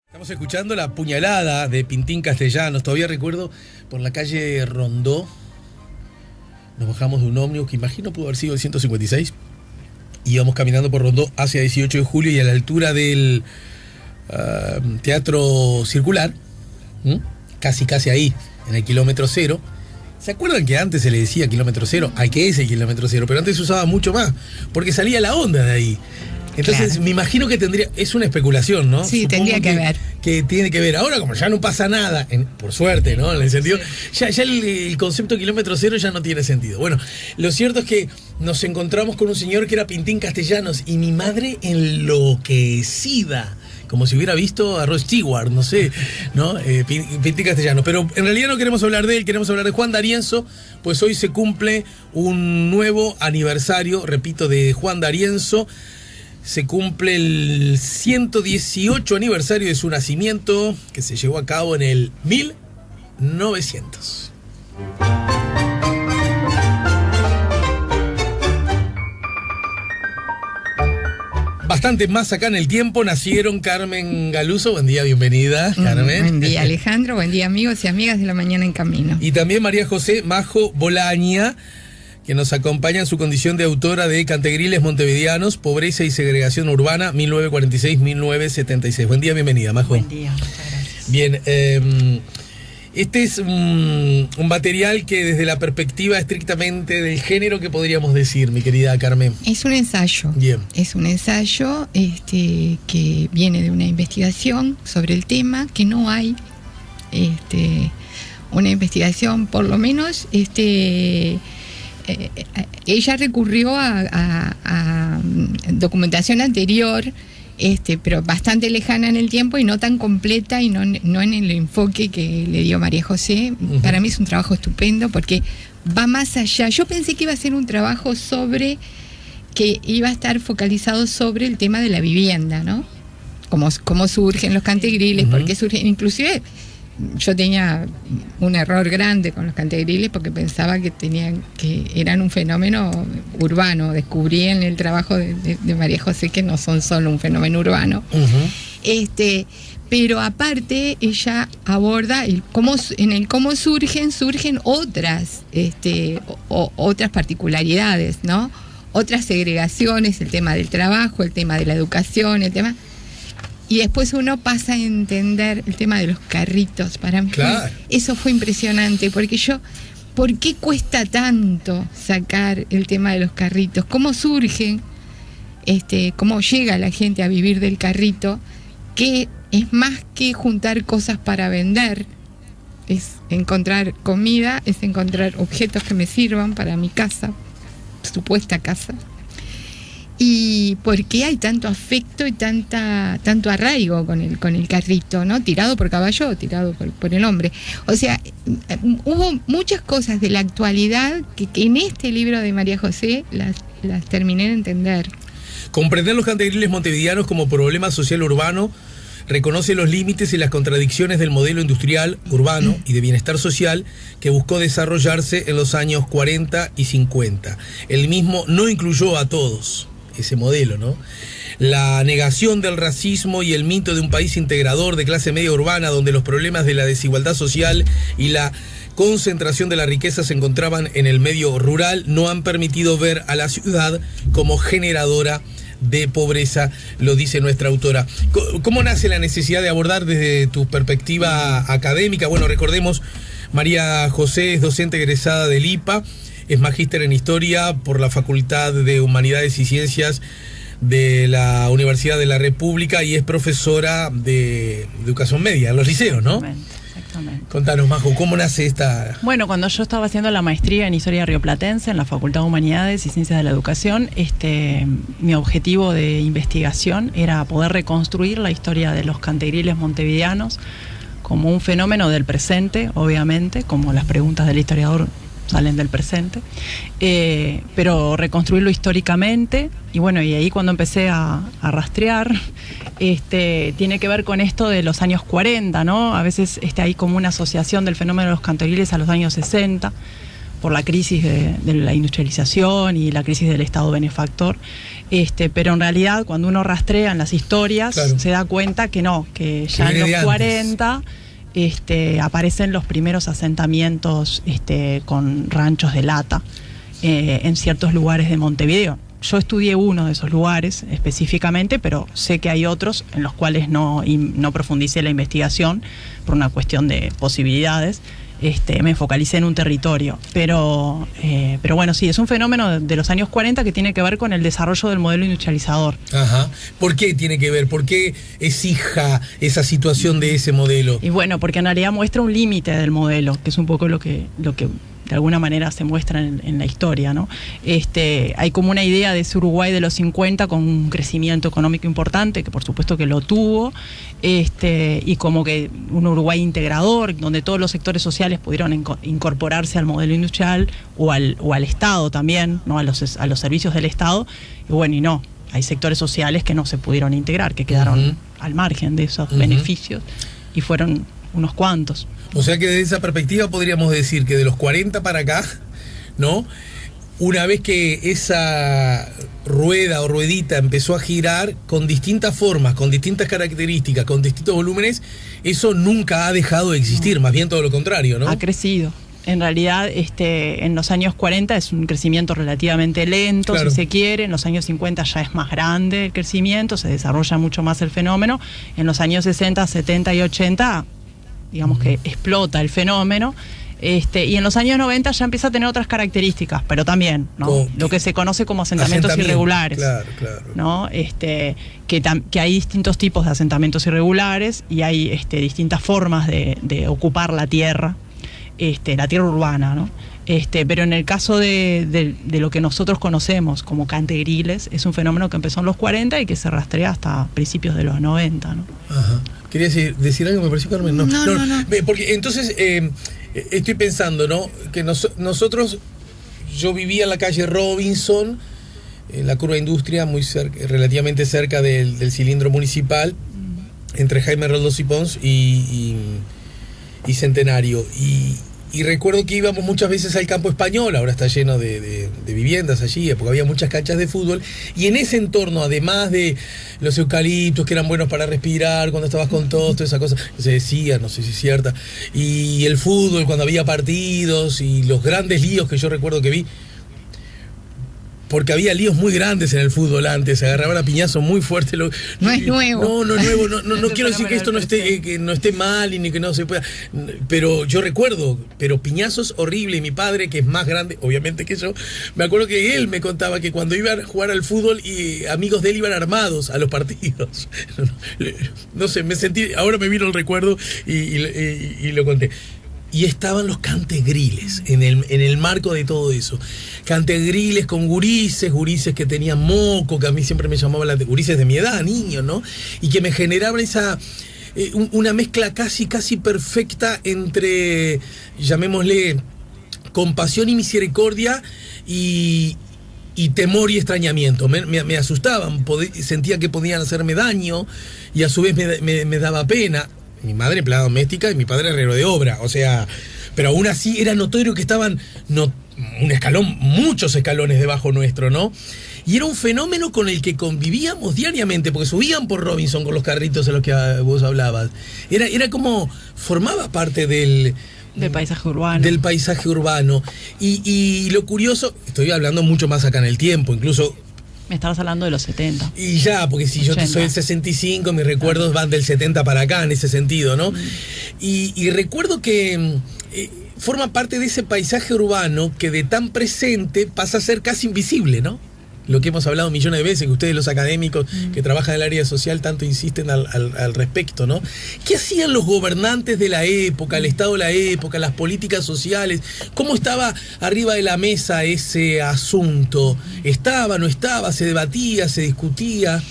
Estamos escuchando La Puñalada de Pintín Castellanos. Todavía recuerdo por la calle Rondó. Nos bajamos de un ómnibus que imagino pudo haber sido el 156. Íbamos caminando por Rondó hacia 18 de julio y a la altura del Teatro Circular, casi ahí, en el kilómetro cero. ¿Se acuerdan que antes se le decía kilómetro cero? ¿A qué es el kilómetro cero? Pero antes se usaba mucho más, porque salía la onda de ahí. Entonces, claro, me imagino que tendría, es una especulación, ¿no? Sí, Supongo tendría que ver. Que tiene que ver. Ahora, como ya no pasa nada, por suerte, ¿no? En el sentido, sí, ya el concepto de kilómetro cero ya no tiene sentido. Bueno, lo cierto es que nos encontramos con un señor que era Pintín Castellanos y mi madre enloquecida, como si hubiera visto a Rod Stewart, no sé, ¿no? Pintín Castellanos. Pero en realidad no queremos hablar de él, queremos hablar de Juan D'Arienzo, pues hoy se cumple un nuevo aniversario, repito, de Juan D'Arienzo. Se cumple el 118 aniversario de su nacimiento, que se llevó a cabo en el 1900. Bastante más acá en el tiempo nacieron Carmen Galuso. Buen día, bienvenida, Carmen. Buen día, Alejandro. Buen día, amigos y amigas de La Mañana en Camino. Y también María José Majo Bolaña, que nos acompaña en su condición de autora de Cantegriles Montevideanos, Pobreza y Segregación Urbana, 1946-1976. Buen día, bienvenida, Majo. Buen día, muchas gracias. Bien, este es un material que desde la perspectiva estrictamente del género, ¿qué podríamos decir, mi querida Carmen? Es un ensayo. Bien. Es un ensayo que viene de una investigación sobre el tema, que no hay una investigación, por lo menos, ella recurrió a documentación anterior, pero bastante lejana en el tiempo y no tan completa y no en el enfoque que le dio María José. Uh-huh. Para mí es un trabajo estupendo porque va más allá. Yo pensé que iba a ser un trabajo que iba a estar focalizado sobre el tema de la vivienda, ¿no? Cómo surgen los cantegriles, uh-huh, por qué surgen, inclusive. Yo tenía un error grande con los cantegriles porque pensaba que eran un fenómeno urbano. Descubrí en el trabajo de María José que no son solo un fenómeno urbano. Uh-huh. Pero aparte ella aborda cómo surgen otras otras particularidades, ¿no? Otras segregaciones, el tema del trabajo, el tema de la educación, y después uno pasa a entender el tema de los carritos. Para mí, claro, eso fue impresionante, porque ¿por qué cuesta tanto sacar el tema de los carritos? ¿Cómo surgen? ¿Cómo llega la gente a vivir del carrito? Que es más que juntar cosas para vender, es encontrar comida, es encontrar objetos que me sirvan para mi casa, supuesta casa. Y por qué hay tanto afecto y tanto arraigo con el carrito, ¿no? Tirado por caballo, tirado por el hombre. O sea, hubo muchas cosas de la actualidad que en este libro de María José las terminé de entender. Comprender los cantegriles montevideanos como problema social urbano reconoce los límites y las contradicciones del modelo industrial, urbano y de bienestar social que buscó desarrollarse en los años 40 y 50. El mismo no incluyó a todos ese modelo, ¿no? La negación del racismo y el mito de un país integrador de clase media urbana donde los problemas de la desigualdad social y la concentración de la riqueza se encontraban en el medio rural no han permitido ver a la ciudad como generadora de pobreza, lo dice nuestra autora. ¿Cómo nace la necesidad de abordar desde tu perspectiva académica? Bueno, recordemos, María José es docente egresada del IPA, es magíster en Historia por la Facultad de Humanidades y Ciencias de la Universidad de la República y es profesora de Educación Media en los liceos, ¿no? Exactamente. Contanos, Majo, ¿cómo nace esta...? Bueno, cuando yo estaba haciendo la maestría en Historia Rioplatense en la Facultad de Humanidades y Ciencias de la Educación, mi objetivo de investigación era poder reconstruir la historia de los cantegriles montevideanos como un fenómeno del presente, obviamente, como las preguntas del historiador salen del presente, pero reconstruirlo históricamente. Y bueno, y ahí cuando empecé a rastrear, tiene que ver con esto de los años 40, ¿no? A veces hay como una asociación del fenómeno de los cantegriles a los años 60, por la crisis de la industrialización y la crisis del Estado benefactor. Pero en realidad, cuando uno rastrea en las historias, claro, se da cuenta que no, que ya en los 40 aparecen los primeros asentamientos con ranchos de lata en ciertos lugares de Montevideo. Yo estudié uno de esos lugares específicamente, pero sé que hay otros en los cuales no profundicé la investigación por una cuestión de posibilidades. Me focalicé en un territorio, pero bueno, sí, es un fenómeno de los años 40 que tiene que ver con el desarrollo del modelo industrializador. Ajá. ¿Por qué tiene que ver? ¿Por qué es hija esa situación de ese modelo? Y bueno, porque en realidad muestra un límite del modelo, que es un poco lo que de alguna manera se muestra en la historia, ¿no? Hay como una idea de ese Uruguay de los 50 con un crecimiento económico importante, que por supuesto que lo tuvo, y como que un Uruguay integrador, donde todos los sectores sociales pudieron incorporarse al modelo industrial o al Estado también, ¿no? a los servicios del Estado, y bueno, y no, hay sectores sociales que no se pudieron integrar, que quedaron al margen de esos beneficios, y fueron unos cuantos. O sea que desde esa perspectiva podríamos decir que de los 40 para acá, ¿no? Una vez que esa rueda o ruedita empezó a girar con distintas formas, con distintas características, con distintos volúmenes, eso nunca ha dejado de existir, más bien todo lo contrario, ¿no? Ha crecido. En realidad, en los años 40 es un crecimiento relativamente lento, claro, si se quiere. En los años 50 ya es más grande el crecimiento, se desarrolla mucho más el fenómeno. En los años 60, 70 y 80... digamos que explota el fenómeno, y en los años 90 ya empieza a tener otras características, pero también, ¿no? Lo que se conoce como asentamientos irregulares, claro, claro, ¿no? Que hay distintos tipos de asentamientos irregulares y hay distintas formas de ocupar la tierra urbana, ¿no? Pero en el caso de lo que nosotros conocemos como cantegriles, es un fenómeno que empezó en los 40 y que se rastrea hasta principios de los 90, ¿no? Ajá. ¿Querías decir algo? Me pareció, Carmen. No. Porque entonces estoy pensando, ¿no? Que nosotros, yo vivía en la calle Robinson, en la curva Industria, muy cerca, relativamente cerca del cilindro municipal, entre Jaime Roldós y Pons y Centenario. Y recuerdo que íbamos muchas veces al campo español, ahora está lleno de viviendas allí, porque había muchas canchas de fútbol, y en ese entorno, además de los eucaliptos que eran buenos para respirar, cuando estabas con toda esa cosa, se decía, no sé si es cierta, y el fútbol cuando había partidos, y los grandes líos que yo recuerdo que vi, porque había líos muy grandes en el fútbol antes, se agarraban a piñazo muy fuerte. No es nuevo. No es nuevo, no quiero decir que esto no esté mal y ni que no se pueda, pero yo recuerdo, piñazos horribles. Mi padre, que es más grande, obviamente que yo, me acuerdo que él me contaba que cuando iban a jugar al fútbol y amigos de él iban armados a los partidos. No sé, me sentí, ahora me vino el recuerdo y lo conté. Y estaban los cantegriles en el marco de todo eso. Cantegriles con gurises que tenían moco, que a mí siempre me llamaban las gurises de mi edad, niños, ¿no? Y que me generaban una mezcla casi perfecta entre, llamémosle, compasión y misericordia y temor y extrañamiento. Me asustaban, sentía que podían hacerme daño y a su vez me daba pena. Mi madre empleada doméstica y mi padre herrero de obra, o sea, pero aún así era notorio que estaban muchos escalones debajo nuestro, ¿no? Y era un fenómeno con el que convivíamos diariamente, porque subían por Robinson con los carritos en los que vos hablabas. Era como, formaba parte del paisaje urbano. Del paisaje urbano. Y lo curioso, estoy hablando mucho más acá en el tiempo, incluso... Me estabas hablando de los 70. Y ya, porque si 80. Yo soy del 65, mis recuerdos van del 70 para acá, en ese sentido, ¿no? Y recuerdo que forma parte de ese paisaje urbano que de tan presente pasa a ser casi invisible, ¿no? Lo que hemos hablado millones de veces, que ustedes los académicos que trabajan en el área social tanto insisten al respecto, ¿no? ¿Qué hacían los gobernantes de la época, el Estado de la época, las políticas sociales? ¿Cómo estaba arriba de la mesa ese asunto? ¿Estaba, no estaba? ¿Se debatía, se discutía?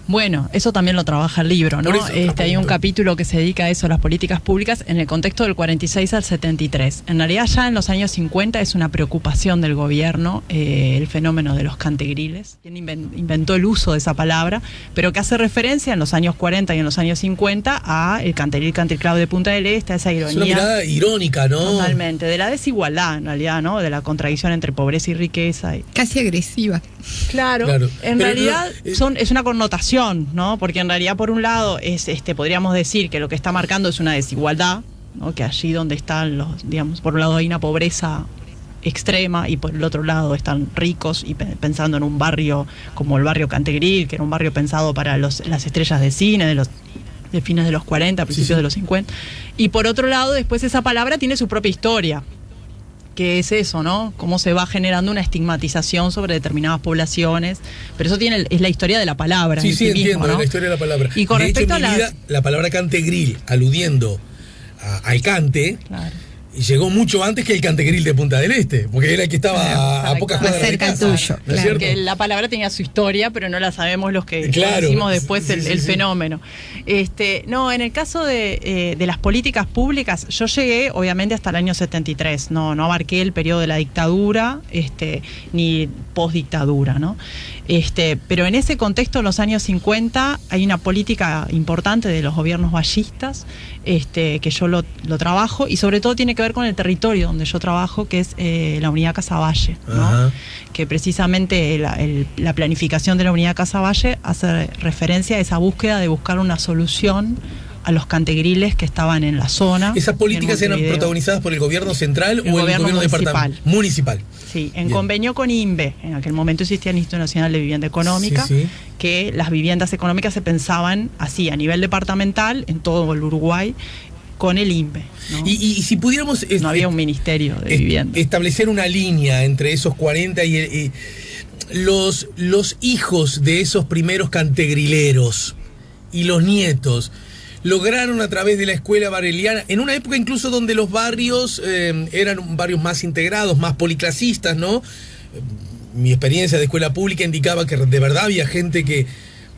Bueno, eso también lo trabaja el libro, ¿no? Hay un capítulo que se dedica a eso, a las políticas públicas, en el contexto del 46 al 73. En realidad ya en los años 50 es una preocupación del gobierno el fenómeno de los cantegriles. Quien inventó el uso de esa palabra, pero que hace referencia en los años 40 y en los años 50 a el cantegril Cantilclao de Punta del Este, a esa ironía. Es una mirada irónica, ¿no? Totalmente, de la desigualdad en realidad, ¿no? De la contradicción entre pobreza y riqueza. Casi agresiva. Claro. En Pero realidad es una connotación, ¿no? Porque en realidad por un lado podríamos decir que lo que está marcando es una desigualdad, ¿no? Que allí donde están digamos, por un lado hay una pobreza extrema y por el otro lado están ricos, y pensando en un barrio como el barrio Cantegril, que era un barrio pensado para las estrellas de cine de fines de los 40, principios de los 50. Y por otro lado, después esa palabra tiene su propia historia, que es eso, ¿no? Cómo se va generando una estigmatización sobre determinadas poblaciones, pero eso es la historia de la palabra. Sí, entiendo, ¿no? la historia de la palabra. Y con de respecto hecho, en mi vida, la palabra cantegril, aludiendo al cante, claro, y llegó mucho antes que el cantegril de Punta del Este, porque era el que estaba a pocas cuadras de cerca casa, tuyo, ¿no es cierto? Que la palabra tenía su historia, pero no la sabemos los que Claro, hicimos después sí, el fenómeno. No, en el caso de las políticas públicas, yo llegué obviamente hasta el año 73, no abarqué el periodo de la dictadura, ni postdictadura, ¿no? Pero en ese contexto, en los años 50, hay una política importante de los gobiernos vallistas, que yo lo trabajo, y sobre todo tiene que ver con el territorio donde yo trabajo, que es la Unidad Casaballe, ¿no? Que precisamente la planificación de la Unidad Casaballe hace referencia a esa búsqueda de buscar una solución a los cantegriles que estaban en la zona. ¿Esas políticas eran protagonizadas por el gobierno central o el gobierno departamental? Municipal. Sí, en convenio con INVE. En aquel momento existía el Instituto Nacional de Vivienda Económica, que las viviendas económicas se pensaban así, a nivel departamental, en todo el Uruguay, con el INVE, ¿no? Y si pudiéramos... no había un ministerio de vivienda. Establecer una línea entre esos 40 y los hijos de esos primeros cantegrileros y los nietos lograron a través de la escuela bareliana, en una época incluso donde los barrios eran barrios más integrados, más policlasistas, ¿no? Mi experiencia de escuela pública indicaba que de verdad había gente que,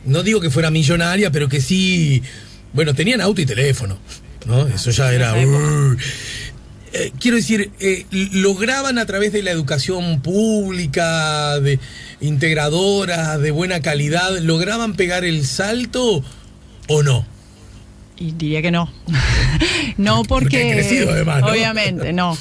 no digo que fuera millonaria, pero que sí, bueno, tenían auto y teléfono, ¿no? Eso ya era... quiero decir, lograban a través de la educación pública, de integradora, de buena calidad, ¿lograban pegar el salto o no? Y diría que no. No, porque han crecido además, ¿no? Obviamente, no.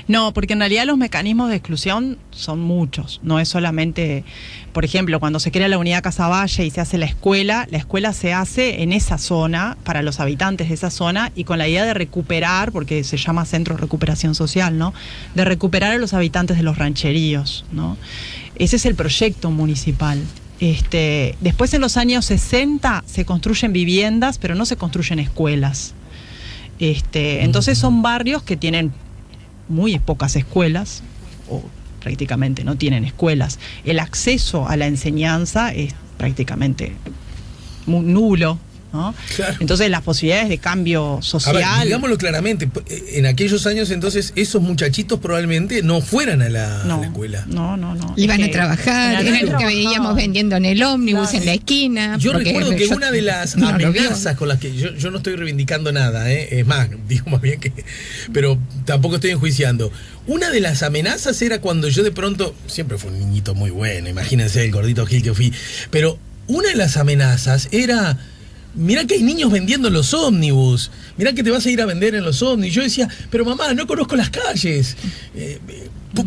No, porque en realidad los mecanismos de exclusión son muchos. No es solamente, por ejemplo, cuando se crea la Unidad Casaballe y se hace la escuela se hace en esa zona, para los habitantes de esa zona, y con la idea de recuperar, porque se llama Centro de Recuperación Social, ¿no? De recuperar a los habitantes de los rancheríos, ¿no? Ese es el proyecto municipal. Después en los años 60 se construyen viviendas, pero no se construyen escuelas. Entonces son barrios que tienen muy pocas escuelas, o prácticamente no tienen escuelas. El acceso a la enseñanza es prácticamente nulo, ¿no? Claro. Entonces las posibilidades de cambio social... A ver, digámoslo claramente, en aquellos años entonces esos muchachitos probablemente no fueran a la escuela. No. Iban a trabajar, era lo que veíamos vendiendo en el ómnibus, en la esquina. Yo recuerdo que una de las amenazas con las que yo no estoy reivindicando nada, es más, digo más bien que... Pero tampoco estoy enjuiciando. Una de las amenazas era cuando yo de pronto, siempre fui un niñito muy bueno, imagínense el gordito Gil que fui, pero una de las amenazas era... Mirá que hay niños vendiendo en los ómnibus, mirá que te vas a ir a vender en los ómnibus. Yo decía, pero mamá, no conozco las calles.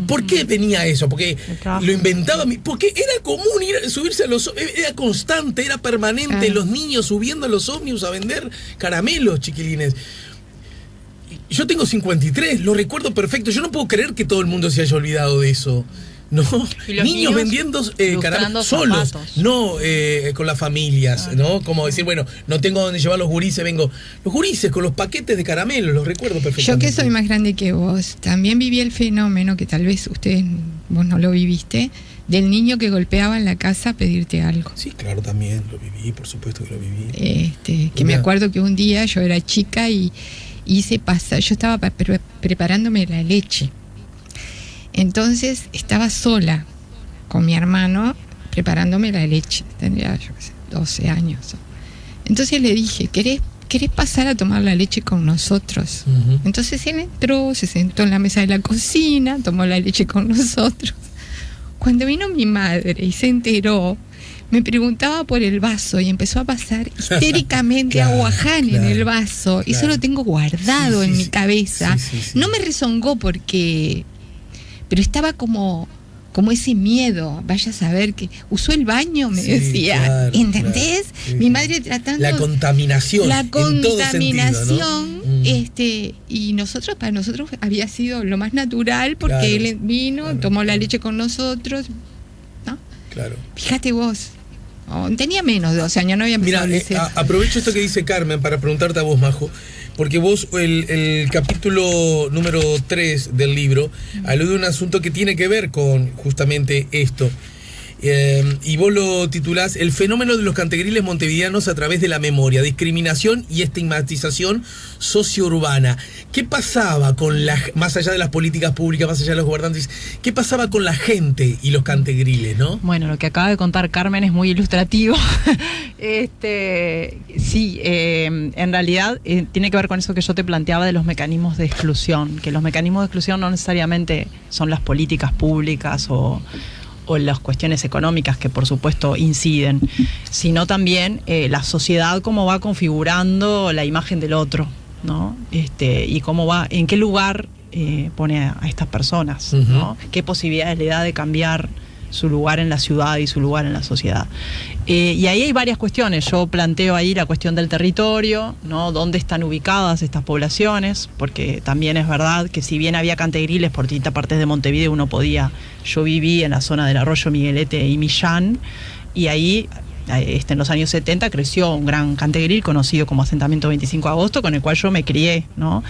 ¿Por qué tenía eso? Porque lo inventaba, porque era común subirse a los ómnibus, era constante, era permanente, los niños subiendo a los ómnibus a vender caramelos, chiquilines. Yo tengo 53, lo recuerdo perfecto, yo no puedo creer que todo el mundo se haya olvidado de eso. No, niños vendiendo caramelos solos, zapatos. no con las familias, ¿no? Como decir, bueno, no tengo dónde llevar los gurises, vengo. Los gurises con los paquetes de caramelos, los recuerdo perfectamente. Yo que soy más grande que vos, también viví el fenómeno, que tal vez vos no lo viviste, del niño que golpeaba en la casa a pedirte algo. Sí, claro, también lo viví, por supuesto que lo viví. Que me acuerdo que un día yo era chica y hice pasar, yo estaba preparándome la leche. Entonces estaba sola con mi hermano preparándome la leche. Tendría, yo qué sé, 12 años. Entonces le dije, ¿querés pasar a tomar la leche con nosotros? Ujú. Entonces él entró, se sentó en la mesa de la cocina, tomó la leche con nosotros. Cuando vino mi madre y se enteró, me preguntaba por el vaso y empezó a pasar histéricamente Claro, aguaján en claro, el vaso. claro. Eso lo tengo guardado Sí, sí, en mi sí. cabeza. Sí, sí, sí. No me rezongó porque... Pero estaba como ese miedo, vaya a saber que usó el baño, me Sí, decía, claro, ¿entendés? claro. Sí, Mi sí. madre tratando La contaminación. la en todo sentido, contaminación, ¿no? y para nosotros había sido lo más natural porque Claro, él vino, claro, tomó la claro. leche con nosotros, ¿no? Claro. Fíjate vos, tenía menos de 12 años, no había empezado Mira, el liceo. aprovecho esto que dice Carmen para preguntarte a vos, Majo, porque vos, el capítulo número 3 del libro, alude a un asunto que tiene que ver con justamente esto. Y vos lo titulás El fenómeno de los cantegriles montevideanos a través de la memoria, discriminación y estigmatización sociourbana. ¿Qué pasaba con más allá de las políticas públicas, más allá de los gobernantes, qué pasaba con la gente y los cantegriles, no? Bueno, lo que acaba de contar Carmen es muy ilustrativo. Sí, en realidad tiene que ver con eso que yo te planteaba de los mecanismos de exclusión, que los mecanismos de exclusión no necesariamente son las políticas públicas o las cuestiones económicas que por supuesto inciden, sino también la sociedad cómo va configurando la imagen del otro, ¿no? Y cómo va, en qué lugar pone a estas personas, ¿no? Qué posibilidades le da de cambiar su lugar en la ciudad y su lugar en la sociedad. Y ahí hay varias cuestiones. Yo planteo ahí la cuestión del territorio, ¿no? Dónde están ubicadas estas poblaciones, porque también es verdad que si bien había cantegriles por distintas partes de Montevideo, yo viví en la zona del arroyo Miguelete y Millán, y ahí en los años 70 creció un gran cantegril conocido como asentamiento 25 de agosto, con el cual yo me crié, ¿no?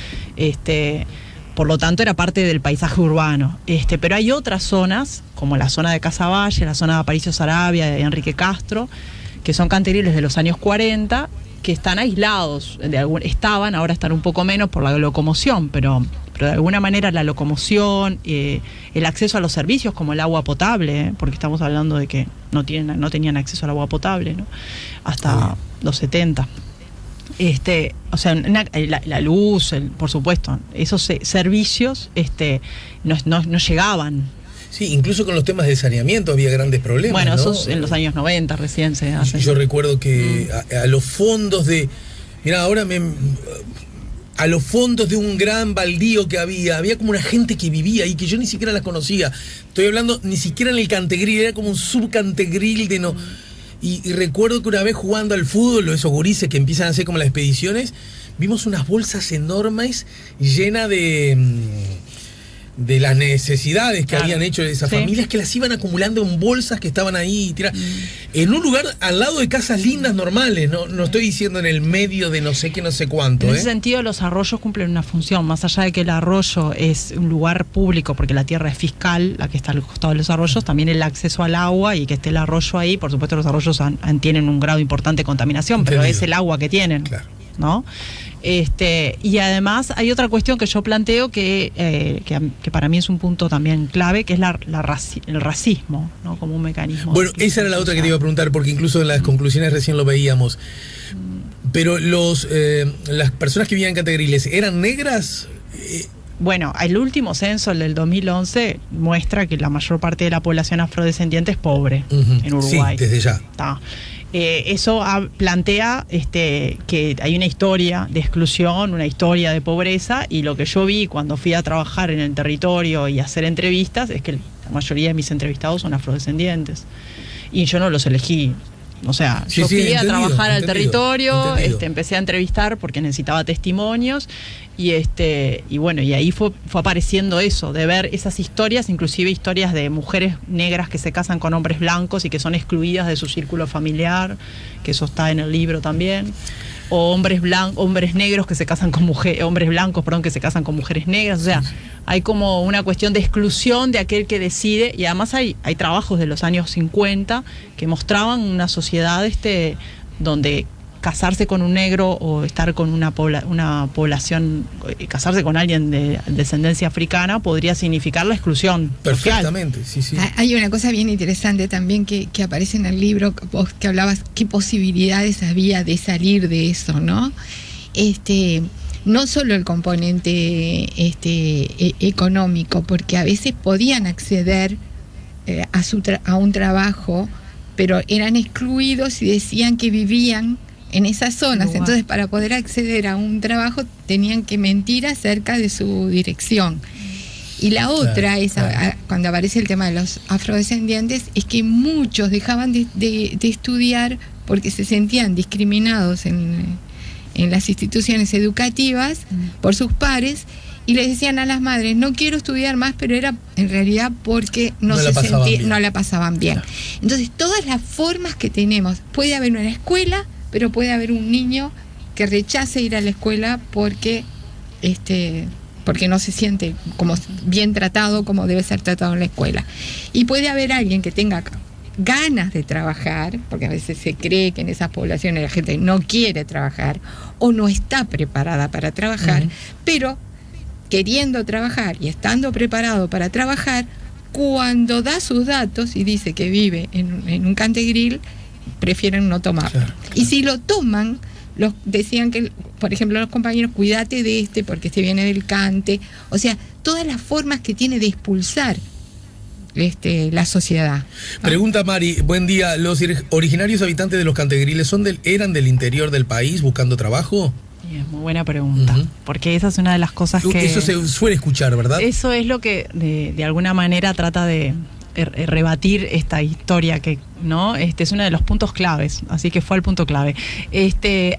Por lo tanto, era parte del paisaje urbano. Pero hay otras zonas, como la zona de Casaballe, la zona de Aparicio Sarabia, de Enrique Castro, que son cantegriles de los años 40, que están aislados. Ahora están un poco menos por la locomoción, pero de alguna manera la locomoción, el acceso a los servicios como el agua potable, porque estamos hablando de que no tenían acceso al agua potable, ¿no? Hasta los 70. La luz, por supuesto, esos servicios no llegaban. Sí, incluso con los temas de saneamiento había grandes problemas. Bueno, ¿no? esos en los años 90 recién se hacen. Yo recuerdo que a los fondos de... Mirá, a los fondos de un gran baldío que había como una gente que vivía ahí que yo ni siquiera la conocía. Estoy hablando ni siquiera en el cantegril, era como un subcantegril de no... Y recuerdo que una vez jugando al fútbol, esos gurises que empiezan a hacer como las expediciones, vimos unas bolsas enormes llenas de las necesidades que habían hecho esas familias, que las iban acumulando en bolsas que estaban ahí en un lugar al lado de casas lindas normales, no estoy diciendo en el medio de no sé qué, no sé cuánto. En ese sentido, los arroyos cumplen una función, más allá de que el arroyo es un lugar público, porque la tierra es fiscal, la que está al costado de los arroyos, también el acceso al agua y que esté el arroyo ahí. Por supuesto, los arroyos tienen un grado importante de contaminación, Entendido. pero es el agua que tienen, Claro. ¿no? Y además hay otra cuestión que yo planteo que para mí es un punto también clave, que es el racismo, ¿no? Como un mecanismo. Bueno, esa era la otra que te iba a preguntar, porque incluso en las conclusiones recién lo veíamos. Pero las personas que vivían en cantegriles, ¿eran negras? Bueno, el último censo, el del 2011, muestra que la mayor parte de la población afrodescendiente es pobre en Uruguay. Sí, desde ya. Eso plantea que hay una historia de exclusión, una historia de pobreza, y lo que yo vi cuando fui a trabajar en el territorio y a hacer entrevistas es que la mayoría de mis entrevistados son afrodescendientes. Y yo no los elegí. O sea, yo fui a trabajar al territorio, empecé a entrevistar porque necesitaba testimonios y bueno, y ahí fue apareciendo eso, de ver esas historias, inclusive historias de mujeres negras que se casan con hombres blancos y que son excluidas de su círculo familiar, que eso está en el libro también. O hombres negros que se casan con hombres blancos, que se casan con mujeres negras. O sea, hay como una cuestión de exclusión de aquel que decide, y además hay trabajos de los años 50 que mostraban una sociedad donde casarse con un negro o estar con una población, casarse con alguien de descendencia africana podría significar la exclusión Perfectamente, social. sí. Hay una cosa bien interesante también que aparece en el libro, vos que hablabas, qué posibilidades había de salir de eso, ¿no? No solo el componente económico, porque a veces podían acceder a un trabajo, pero eran excluidos y decían que vivían en esas zonas. Wow. Entonces, para poder acceder a un trabajo tenían que mentir acerca de su dirección. Y la otra es, cuando aparece el tema de los afrodescendientes, es que muchos dejaban de estudiar porque se sentían discriminados en las instituciones educativas por sus pares, y les decían a las madres, no quiero estudiar más, pero era en realidad porque no la pasaban bien. Claro. Entonces, todas las formas que tenemos, puede haber una escuela, pero puede haber un niño que rechace ir a la escuela porque no se siente como bien tratado, como debe ser tratado en la escuela. Y puede haber alguien que tenga ganas de trabajar, porque a veces se cree que en esas poblaciones la gente no quiere trabajar o no está preparada para trabajar, pero queriendo trabajar y estando preparado para trabajar, cuando da sus datos y dice que vive en un cantegril, prefieren no tomarlo. Claro. Y si lo toman, decían que, por ejemplo, los compañeros, cuídate de porque viene del cante. O sea, todas las formas que tiene de expulsar la sociedad. Pregunta Mari, buen día. ¿Los originarios habitantes de los cantegriles eran del interior del país buscando trabajo? Sí, es muy buena pregunta, porque esa es una de las cosas que... Eso se suele escuchar, ¿verdad? Eso es lo que de alguna manera trata de rebatir esta historia que, ¿no? Es uno de los puntos claves, así que fue el punto clave.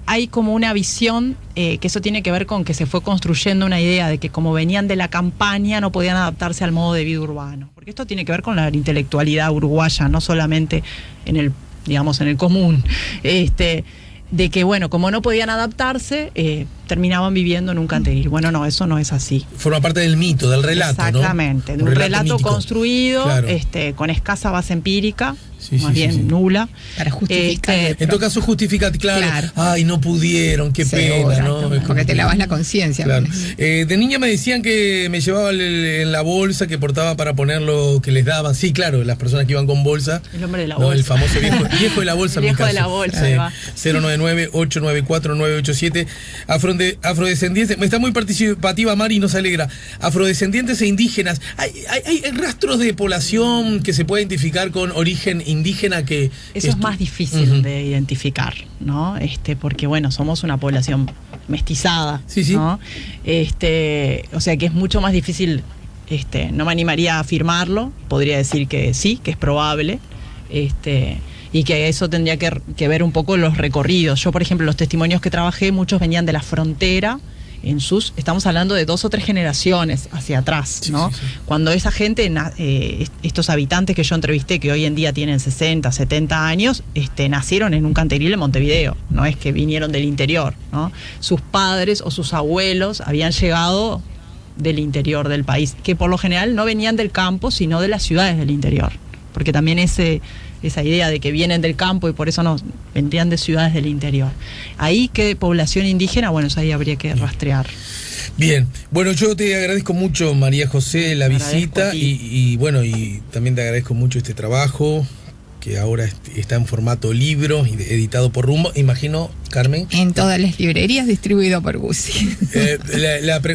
Hay como una visión que eso tiene que ver con que se fue construyendo una idea de que como venían de la campaña no podían adaptarse al modo de vida urbano, porque esto tiene que ver con la intelectualidad uruguaya, no solamente en el común, de que, bueno, como no podían adaptarse, terminaban viviendo en un cantegril. Bueno, no, eso no es así. Forma parte del mito, del relato, exactamente, ¿no? De un relato mítico, construido, claro, con escasa base empírica, más bien nula. Para justificar. En todo caso justifica, claro. Ay, no pudieron, qué pena, ¿no? Porque te lavas la conciencia. Claro. De niña me decían que me llevaba en la bolsa que portaba para poner lo que les daban. Sí, claro, las personas que iban con bolsa. El hombre de la bolsa. El famoso viejo de la bolsa. El viejo de la bolsa. Sí. 099-894-987. Afrodescendientes. Está muy participativa Mari y nos alegra. Afrodescendientes e indígenas. ¿Hay rastros de población que se pueda identificar con origen indígena que... Eso es más difícil de identificar, ¿no? Porque, bueno, somos una población mestizada, ¿no? O sea que es mucho más difícil, no me animaría a afirmarlo, podría decir que sí, que es probable, y que eso tendría que ver un poco los recorridos. Yo, por ejemplo, los testimonios que trabajé, muchos venían de la frontera, estamos hablando de 2 o 3 generaciones hacia atrás, ¿no? Sí. Cuando esa gente, estos habitantes que yo entrevisté, que hoy en día tienen 60, 70 años, nacieron en un cantegril en Montevideo, no es que vinieron del interior, ¿no? Sus padres o sus abuelos habían llegado del interior del país, que por lo general no venían del campo, sino de las ciudades del interior, porque también esa idea de que vienen del campo y por eso no vendrían de ciudades del interior. Ahí, ¿qué población indígena? Bueno, eso ahí habría que rastrear. Bien, bueno, yo te agradezco mucho, María José, la visita y bueno, y también te agradezco mucho este trabajo que ahora está en formato libro, editado por Rumbo, imagino, Carmen. En todas las librerías, distribuido por Guzzi.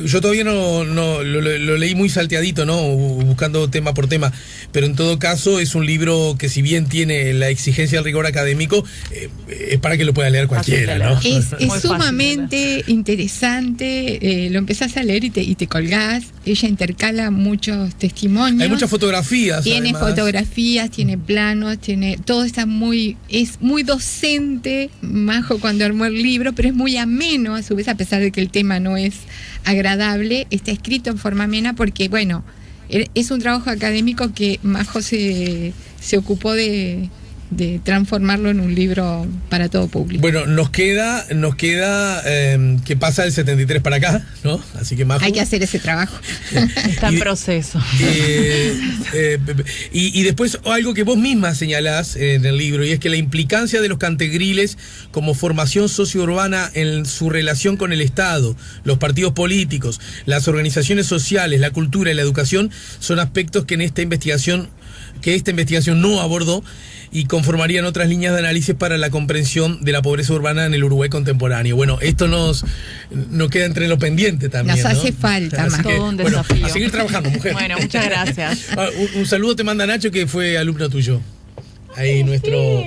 Yo todavía no lo leí muy salteadito, ¿no? Buscando tema por tema, pero en todo caso es un libro que, si bien tiene la exigencia del rigor académico, es para que lo pueda leer cualquiera, ¿no? Es sumamente interesante, lo empezás a leer y te colgás. Ella intercala muchos testimonios. Hay muchas fotografías. Tiene además fotografías, tiene planos, todo está es muy docente, Majo, cuando armó el libro, pero es muy ameno a su vez, a pesar de que el tema no es agradable. Está escrito en forma amena porque, bueno, es un trabajo académico que Majo se ocupó de de transformarlo en un libro para todo público. Bueno, nos queda que pasa del 73 para acá, ¿no? Así que Majo. Hay que hacer ese trabajo. Está en proceso. Y después algo que vos misma señalás en el libro, y es que la implicancia de los cantegriles como formación sociourbana en su relación con el Estado, los partidos políticos, las organizaciones sociales, la cultura y la educación son aspectos que esta investigación no abordó y conformarían otras líneas de análisis para la comprensión de la pobreza urbana en el Uruguay contemporáneo. Bueno, esto nos queda entre lo pendiente también. Nos hace falta más. Todo un desafío. Bueno, a seguir trabajando, mujer. Bueno, muchas gracias. Un saludo te manda Nacho, que fue alumno tuyo. Ahí nuestro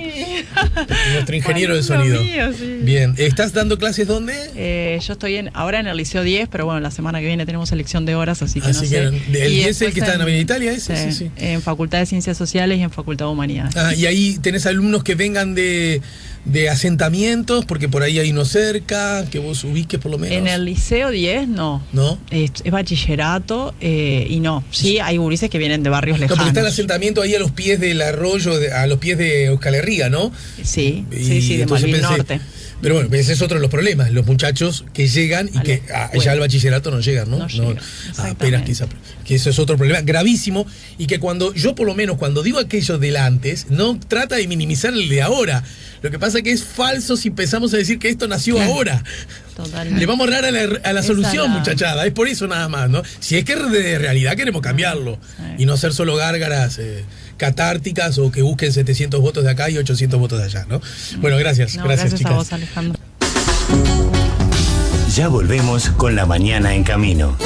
ingeniero de sonido. Mío, sí. Bien, ¿estás dando clases dónde? Yo estoy ahora en el Liceo 10, pero bueno, la semana que viene tenemos elección de horas, así que no sé. ¿El 10 es el que está en Avenida Italia? ¿Ese? Sí. En Facultad de Ciencias Sociales y en Facultad de Humanidades. Y ahí tenés alumnos que vengan de asentamientos, porque por ahí hay uno cerca, que vos ubiques por lo menos. En el Liceo 10 no. ¿No? Es bachillerato y no. Sí, hay gurises que vienen de barrios lejanos. Porque está el asentamiento ahí a los pies del arroyo, a los pies de Euskal Herria, ¿no? Sí, de Malvin Norte. Pero bueno, ese es otro de los problemas, los muchachos que llegan y que ya al bachillerato no llegan, ¿no? No llegan, apenas quizá. Que eso es otro problema gravísimo, y que yo por lo menos cuando digo aquello del antes, no trata de minimizar el de ahora. Lo que pasa es que es falso si empezamos a decir que esto nació ahora. Totalmente. Le vamos a dar a la solución, muchachada. Es por eso nada más, ¿no? Si es que de realidad queremos cambiarlo y no ser solo gárgaras catárticas o que busquen 700 votos de acá y 800 votos de allá, ¿no? Bueno, gracias. Gracias, chicas. A vos, Alejandro. Ya volvemos con La Mañana en Camino.